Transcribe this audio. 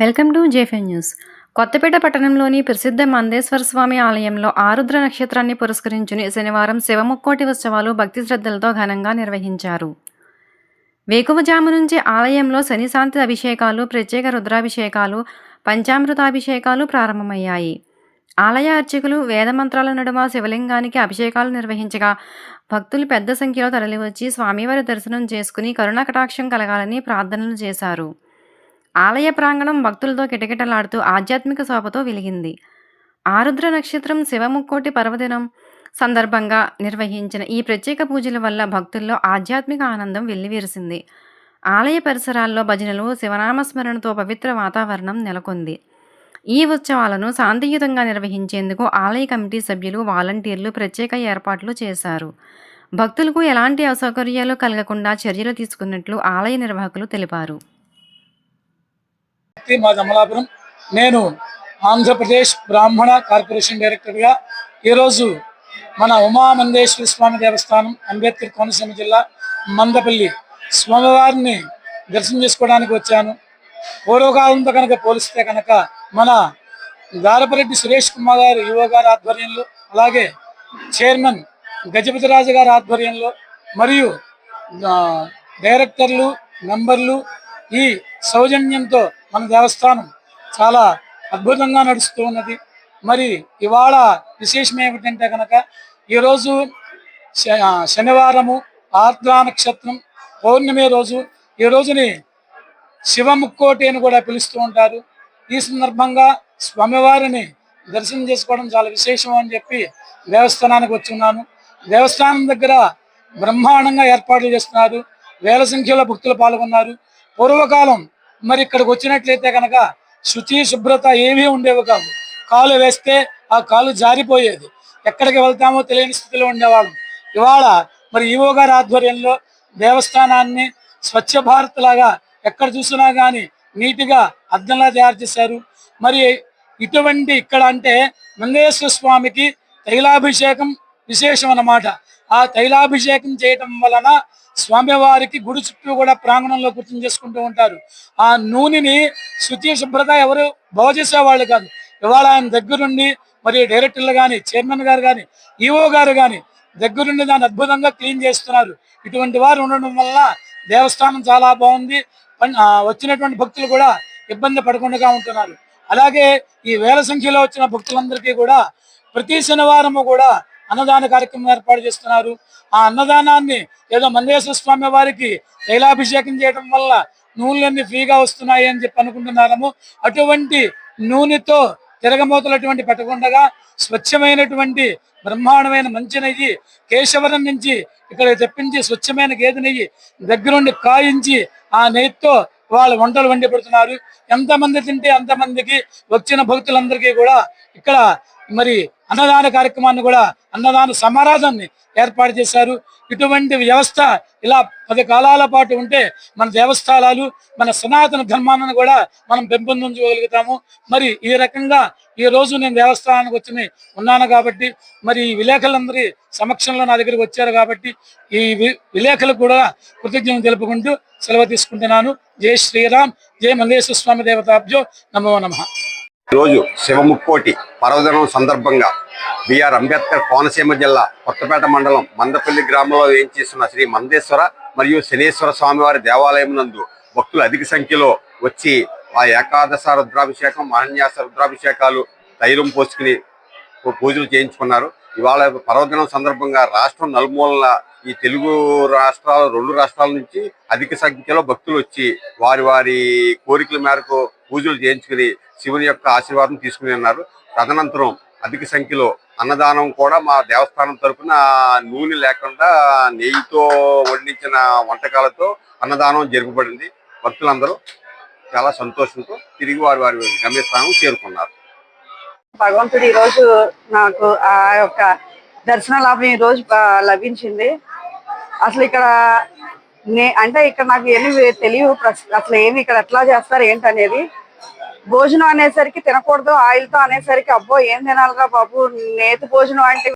Welcome to జేఫే news. Kothapeta పట్టణంలోని ప్రసిద్ధ మందేశ్వర స్వామి ఆలయంలో ఆరుద్ర నక్షత్రాన్ని పురస్కరించుని శనివారం శివముక్కోటి ఉత్సవాలు భక్తి శ్రద్ధలతో ఘనంగా నిర్వహించారు. వేకువజాము నుంచి ఆలయంలో శనిశాంతి అభిషేకాలు, ప్రత్యేక రుద్రాభిషేకాలు, పంచామృతాభిషేకాలు ప్రారంభమయ్యాయి. ఆలయ అర్చకులు వేదమంత్రాల నడుమ శివలింగానికి అభిషేకాలు నిర్వహించగా భక్తులు పెద్ద సంఖ్యలో తరలివచ్చి స్వామివారి దర్శనం చేసుకుని కరుణాకటాక్షం కలగాలని ప్రార్థనలు చేశారు. ఆలయ ప్రాంగణం భక్తులతో కిటకిటలాడుతూ ఆధ్యాత్మిక శోభతో వెలిగింది. ఆరుద్ర నక్షత్రం శివముక్కోటి పర్వదినం సందర్భంగా నిర్వహించిన ఈ ప్రత్యేక పూజల వల్ల భక్తుల్లో ఆధ్యాత్మిక ఆనందం వెల్లివిరిసింది. ఆలయ పరిసరాల్లో భజనలు, శివనామస్మరణతో పవిత్ర వాతావరణం నెలకొంది. ఈ ఉత్సవాలను శాంతియుతంగా నిర్వహించేందుకు ఆలయ కమిటీ సభ్యులు, వాలంటీర్లు ప్రత్యేక ఏర్పాట్లు చేశారు. భక్తులకు ఎలాంటి అసౌకర్యాలు కలగకుండా చర్యలు తీసుకున్నట్లు ఆలయ నిర్వాహకులు తెలిపారు. మాది అమలాపురం. నేను ఆంధ్రప్రదేశ్ బ్రాహ్మణ కార్పొరేషన్ డైరెక్టర్గా ఈరోజు మన ఉమామందేశ్వర స్వామి దేవస్థానం, అంబేద్కర్ కోనసీమ జిల్లా, మందపల్లి స్వామివారిని దర్శనం చేసుకోవడానికి వచ్చాను. పూర్వకాలంతో కనుక పోలిస్తే కనుక మన దారపరెడ్డి సురేష్ కుమార్ గారు యువ గారి ఆధ్వర్యంలో, అలాగే చైర్మన్ గజపతిరాజు గారి ఆధ్వర్యంలో మరియు డైరెక్టర్లు, మెంబర్లు ఈ సౌజన్యంతో మన దేవస్థానం చాలా అద్భుతంగా నడుస్తూ ఉన్నది. మరి ఇవాళ విశేషం ఏమిటంటే కనుక ఈరోజు శనివారము, ఆర్ద్రా నక్షత్రం, పౌర్ణమి రోజు. ఈ రోజుని శివముక్కోటి అని కూడా పిలుస్తూ ఉంటారు. ఈ సందర్భంగా స్వామివారిని దర్శనం చేసుకోవడం చాలా విశేషం అని చెప్పి దేవస్థానానికి వచ్చున్నాను. దేవస్థానం దగ్గర బ్రహ్మాండంగా ఏర్పాట్లు చేస్తున్నారు. వేల సంఖ్యలో భక్తులు పాల్గొన్నారు. పూర్వకాలం మరి ఇక్కడికి వచ్చినట్లయితే కనుక శుచి, శుభ్రత ఏమీ ఉండేవి కాదు. కాలు వేస్తే ఆ కాలు జారిపోయేది. ఎక్కడికి వెళ్తామో తెలియని స్థితిలో ఉండేవాళ్ళం. ఇవాళ మరి ఈవో గారి ఆధ్వర్యంలో దేవస్థానాన్ని స్వచ్ఛ భారత్ లాగా ఎక్కడ చూసినా కానీ నీట్గా అద్దంలా తయారు చేశారు. మరి ఇటువంటి ఇక్కడ అంటే మందేశ్వర స్వామికి తైలాభిషేకం విశేషం అన్నమాట. ఆ తైలాభిషేకం చేయటం వలన స్వామివారికి గుడి చుట్టూ కూడా ప్రాంగణంలో కూర్చొని చేసుకుంటూ ఉంటారు. ఆ నూనెని శుచి, శుభ్రత ఎవరు బాగు చేసేవాళ్ళు కాదు. ఇవాళ ఆయన దగ్గరుండి మరి డైరెక్టర్లు కానీ, చైర్మన్ గారు కానీ, ఈఓ గారు కానీ దగ్గరుండి దాన్ని అద్భుతంగా క్లీన్ చేస్తున్నారు. ఇటువంటి వారు ఉండడం వల్ల దేవస్థానం చాలా బాగుంది. వచ్చినటువంటి భక్తులు కూడా ఇబ్బంది పడకుండా ఉంటున్నారు. అలాగే ఈ వేల సంఖ్యలో వచ్చిన భక్తులందరికీ కూడా ప్రతి శనివారము కూడా అన్నదాన కార్యక్రమం ఏర్పాటు చేస్తున్నారు. ఆ అన్నదానాన్ని ఏదో మందేశ్వర స్వామి వారికి తైలాభిషేకం చేయడం వల్ల నూనెలన్నీ ఫ్రీగా వస్తున్నాయి అని చెప్పి అనుకుంటున్నాము. అటువంటి నూనెతో తిరగమూతలు అటువంటి పెట్టకుండా స్వచ్ఛమైనటువంటి బ్రహ్మాండమైన మంచి నెయ్యి కేశవరం నుంచి ఇక్కడ తెప్పించి స్వచ్ఛమైన గేదె నెయ్యి దగ్గరుండి కాయించి ఆ నెయ్యితో వాళ్ళు వంటలు వండి పెడుతున్నారు. ఎంతమంది తింటే అంతమందికి వచ్చిన భక్తులందరికీ కూడా ఇక్కడ మరి అన్నదాన కార్యక్రమాన్ని కూడా అన్నదాన సమారాధాన్ని ఏర్పాటు చేశారు. ఇటువంటి వ్యవస్థ ఇలా 10 కాలాల పాటు ఉంటే మన దేవస్థానాలు, మన సనాతన ధర్మాన్ని కూడా మనం పెంపొందించగలుగుతాము. మరి ఈ రకంగా ఈ రోజు నేను దేవస్థానానికి వచ్చి ఉన్నాను కాబట్టి, మరి ఈ విలేకరులందరి సమక్షంలో నా దగ్గరికి వచ్చారు కాబట్టి ఈ విలేకరులకు కూడా కృతజ్ఞతలు తెలుపుకుంటూ సెలవు తీసుకుంటున్నాను. జై శ్రీరామ్, జై మందేశ్వర స్వామి దేవతాభ్యో నమో నమః. ఈరోజు శివముక్కోటి పర్వదినం సందర్భంగా బిఆర్ అంబేద్కర్ కోనసీమ జిల్లా కొత్తపేట మండలం మందపల్లి గ్రామంలో వేయించేస్తున్న శ్రీ మందేశ్వర మరియు శనేశ్వర స్వామివారి దేవాలయం నందు భక్తులు అధిక సంఖ్యలో వచ్చి ఆ ఏకాదశ రుద్రాభిషేకం, మహాన్యాస రుద్రాభిషేకాలు, తైలం పోసుకుని పూజలు చేయించుకున్నారు. ఇవాళ పర్వదినం సందర్భంగా రాష్ట్రం నలుమూలల ఈ తెలుగు రాష్ట్రాలు, 2 రాష్ట్రాల నుంచి అధిక సంఖ్యలో భక్తులు వచ్చి వారి వారి కోరికల మేరకు పూజలు చేయించుకుని శివుని యొక్క ఆశీర్వాదం తీసుకుని ఉన్నారు. తదనంతరం అధిక సంఖ్యలో అన్నదానం కూడా మా దేవస్థానం తరఫున నూనె లేకుండా నెయ్యితో వండించిన వంటకాలతో అన్నదానం జరపబడింది. భక్తులందరూ చాలా సంతోషంతో తిరిగి వారి వారి గమ్యస్థానం చేరుకున్నారు. భగవంతుడు ఈరోజు నాకు ఆ యొక్క దర్శన లాభం ఈరోజు లభించింది. అసలు ఇక్కడ అంటే ఇక్కడ నాకు ఏమి తెలియదు, అసలు ఏమి ఇక్కడ ఎట్లా చేస్తారు ఏంటనేది. భోజనం అనేసరికి తినకూడదు, ఆయిల్తో అనేసరికి అబ్బో ఏం తినాలిరా బాబు, నేతి భోజనం అంటే